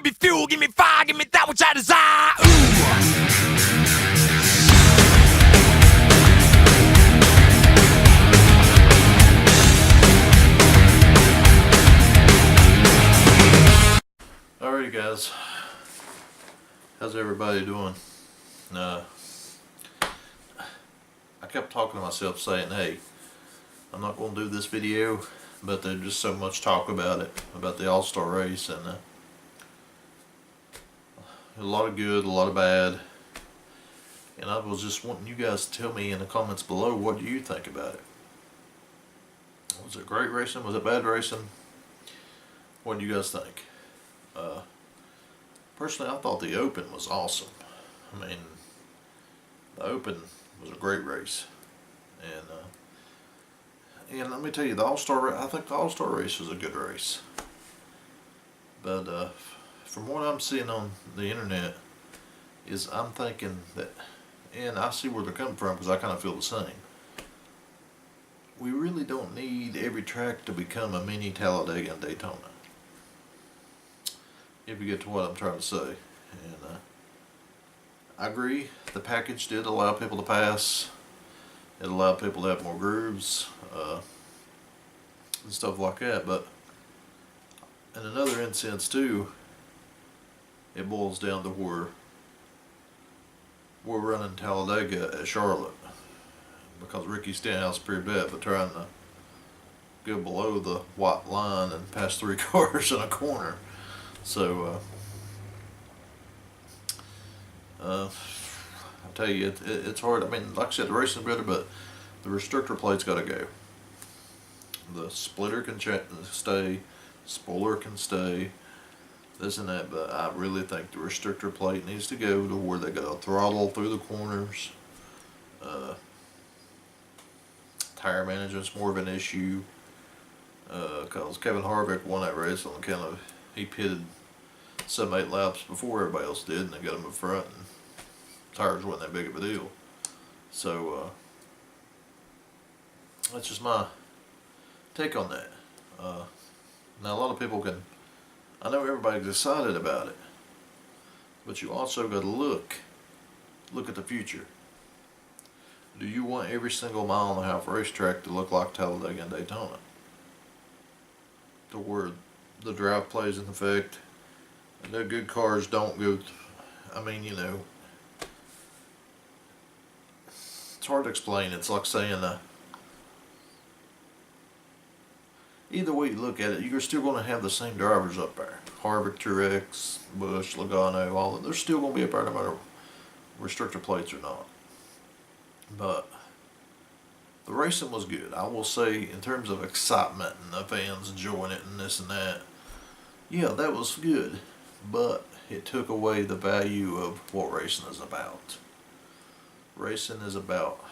give me fuel, give me fire, give me that which I desire. Ooh. Alrighty guys, how's everybody doing? I kept talking to myself saying, hey, I'm not going to do this video, but there's just so much talk about it, about the All-Star race, and a lot of good, a lot of bad, and I was just wanting you guys to tell me in the comments below, what do you think about it? Was it great racing? Was it bad racing? What do you guys think? Personally, I thought the Open was awesome. I mean, the Open was a great race, and let me tell you, the All-Star, I think the All-Star race was a good race. But from what I'm seeing on the internet, is I'm thinking that, and I see where they're coming from because I kind of feel the same. We really don't need every track to become a mini Talladega and Daytona, if you get to what I'm trying to say. And I agree, the package did allow people to pass. It allowed people to have more grooves and stuff like that. But in another instance too, it boils down to where we're running Talladega at Charlotte because Ricky Stenhouse is pretty bad, but trying to go below the white line and pass 3 cars in a corner. So I tell you, it's hard. I mean, like I said, the racing's better, but the restrictor plate's got to go. The splitter can stay, spoiler can stay, this and that, but I really think the restrictor plate needs to go to where they got a throttle through the corners. Tire management's more of an issue, because Kevin Harvick won that race on account of he pitted 7-8 laps before everybody else did, and they got him in front, and tires wasn't that big of a deal. So that's just my take on that. Now a lot of people can, I know everybody's excited about it, but you also got to look at the future. Do you want every single mile-and-a-half racetrack to look like Talladega and Daytona, to where the drought plays in effect, and the good cars don't go I mean, you know, it's hard to explain. It's like saying either way you look at it, you're still going to have the same drivers up there. Harvick, Truex, Busch, Logano, all that. They're still going to be up there no matter restrictor plates or not. But the racing was good. I will say, in terms of excitement and the fans enjoying it and this and that, yeah, that was good. But it took away the value of what racing is about. Racing is about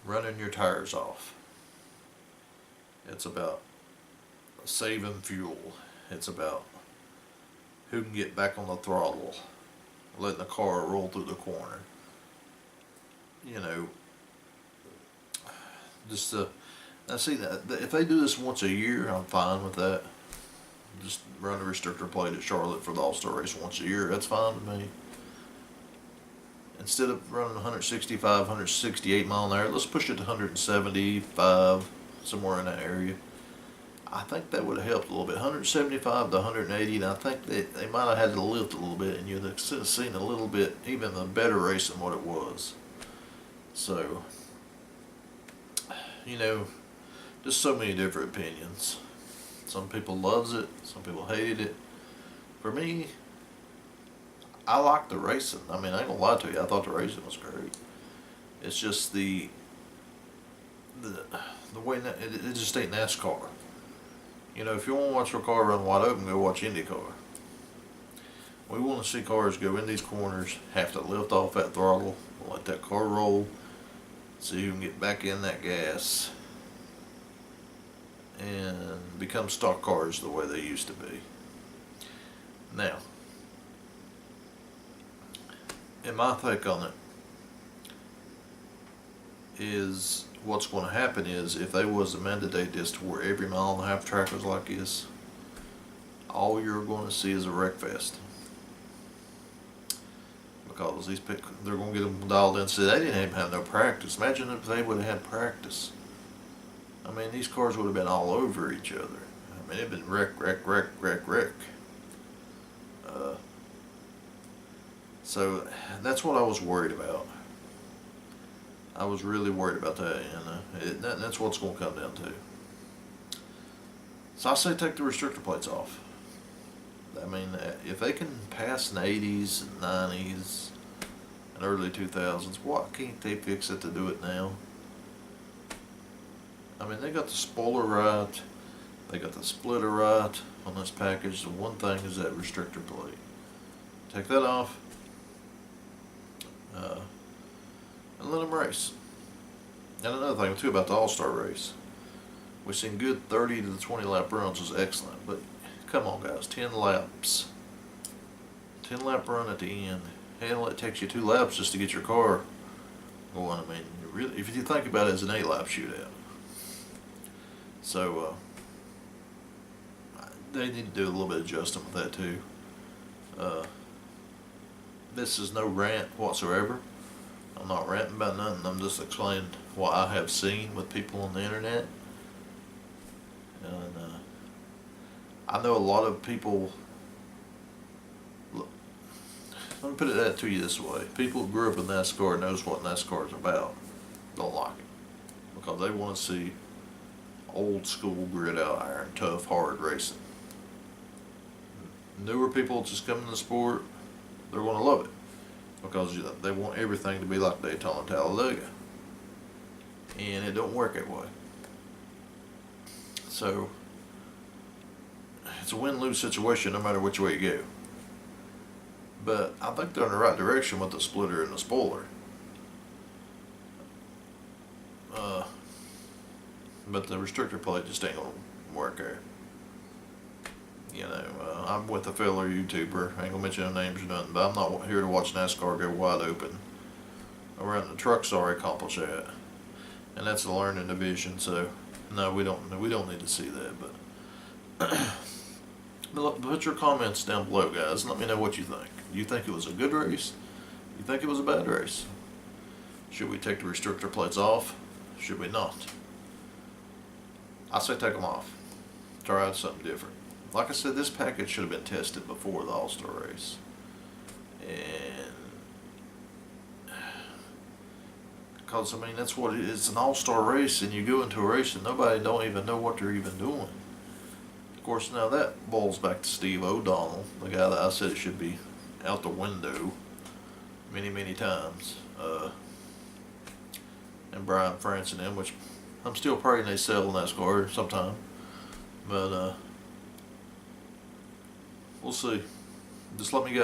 running your tires off. It's about saving fuel. It's about who can get back on the throttle, letting the car roll through the corner. You know, just I see that if they do this once a year, I'm fine with that. Just run a restrictor plate at Charlotte for the All-Star race once a year. That's fine with me. Instead of running 165, 168 mile an hour, let's push it to 175, somewhere in that area. I think that would have helped a little bit. 175 to 180, and I think that they might have had to lift a little bit, and you'd have seen a little bit, even a better race than what it was. So, you know, just so many different opinions. Some people loves it, some people hated it. For me, I liked the racing. I mean, I ain't gonna lie to you, I thought the racing was great. It's just the way it just ain't NASCAR. You know, if you want to watch your car run wide open, go watch IndyCar. We want to see cars go in these corners, have to lift off that throttle, let that car roll, so you can get back in that gas and become stock cars the way they used to be. Now, in my take on it, is what's going to happen is if they was to mandate this to where every mile and a half track was like this, all you're going to see is a wreck fest. Because they're going to get them dialed in. See, they didn't even have no practice. Imagine if they would have had practice. I mean, these cars would have been all over each other. I mean, it'd been wreck. So that's what I was worried about. I was really worried about that, and that's what it's going to come down to. So I say take the restrictor plates off. I mean, if they can pass in the 80s and 90s and early 2000s, why can't they fix it to do it now? I mean, they got the spoiler right, they got the splitter right on this package. The one thing is that restrictor plate. Take that off, and let them race. And another thing too about the All-Star race, we've seen good 30 to 20 lap runs was excellent, but come on guys, 10 laps. 10 lap run at the end. Hell, it takes you 2 laps just to get your car going. I mean, really, if you think about it as an 8 lap shootout. So, they need to do a little bit of adjusting with that too. This is no rant whatsoever. I'm not ranting about nothing. I'm just explaining what I have seen with people on the internet. And I know a lot of people, look, let me put it to you this way. People who grew up in NASCAR knows what NASCAR is about. Don't like it. Because they want to see old school grit out iron, tough, hard racing. Newer people just coming to the sport, they're going to love it. Because they want everything to be like Daytona and Talladega. And it don't work that way. So, it's a win-lose situation no matter which way you go. But I think they're in the right direction with the splitter and the spoiler. But the restrictor plate just ain't gonna work there. You know, I'm with a fellow YouTuber, I ain't gonna mention no names or nothing, but I'm not here to watch NASCAR go wide open. Around the trucks already accomplish that. And that's the learning division, so no, we don't need to see that, but put your comments down below, guys, and let me know what you think. Do you think it was a good race? You think it was a bad race? Should we take the restrictor plates off? Should we not? I say take them off. Try out something different. Like I said, this package should have been tested before the All-Star race. And because, I mean, that's what it is. It's an all-star race, and you go into a race and nobody don't even know what they're even doing. Of course, now that boils back to Steve O'Donnell, the guy that I said it should be out the window many times. And Brian France and them, which I'm still praying they sell NASCAR sometime. But, we'll see. Just tell me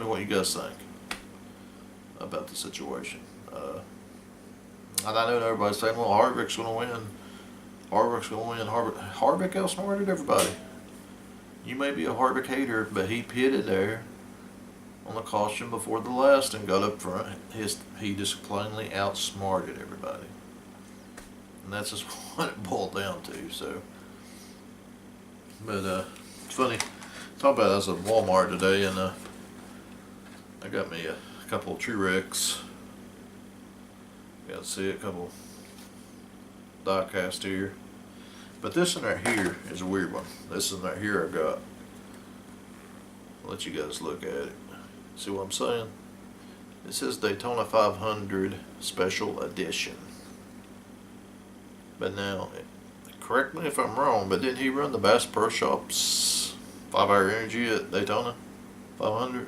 what you guys think about the situation. And I know everybody's saying, well, Harvick's going to win. Harvick outsmarted everybody. You may be a Harvick hater, but he pitted there on the caution before the last and got up front. He just plainly outsmarted everybody. And that's just what it boiled down to. So, but it's funny. Talk about it. I was at Walmart today, and I got me a couple of Truex. Got to see a couple die-cast here. But this one right here is a weird one. This one right here I got. I'll let you guys look at it. See what I'm saying? It says Daytona 500 Special Edition. But now, correct me if I'm wrong, but didn't he run the Bass Pro Shops 5-hour energy at Daytona 500?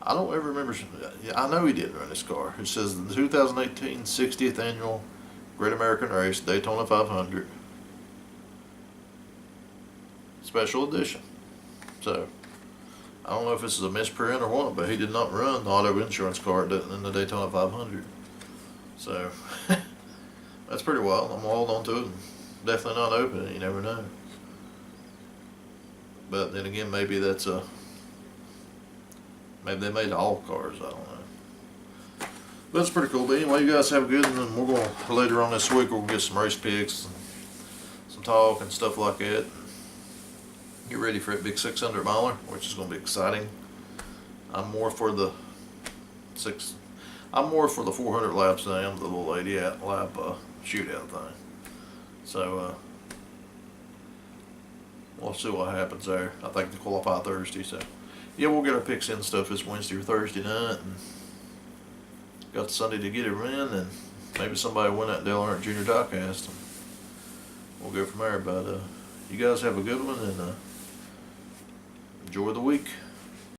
I don't ever remember. I know he didn't run this car. It says the 2018 60th Annual Great American Race Daytona 500 Special Edition. So, I don't know if this is a misprint or what, but he did not run the auto insurance card in the Daytona 500. So, that's pretty wild. I'm holding on to it. Definitely not open it. You never know. But then again, maybe that's a... Maybe they made all cars, I don't know. But it's pretty cool. But anyway, you guys have a good one. And we're going to, later on this week, we'll get some race picks. some talk and stuff like that. Get ready for that big 600 miler, which is going to be exciting. I'm more for the 400 laps than I am the little 88 lap shootout thing. So we'll see what happens there. I think they qualify Thursday, so yeah, we'll get our picks in stuff this Wednesday or Thursday night, and got Sunday to get it in, and maybe somebody will win that Dale Earnhardt Jr. diecast, and we'll go from there. But you guys have a good one, and enjoy the week.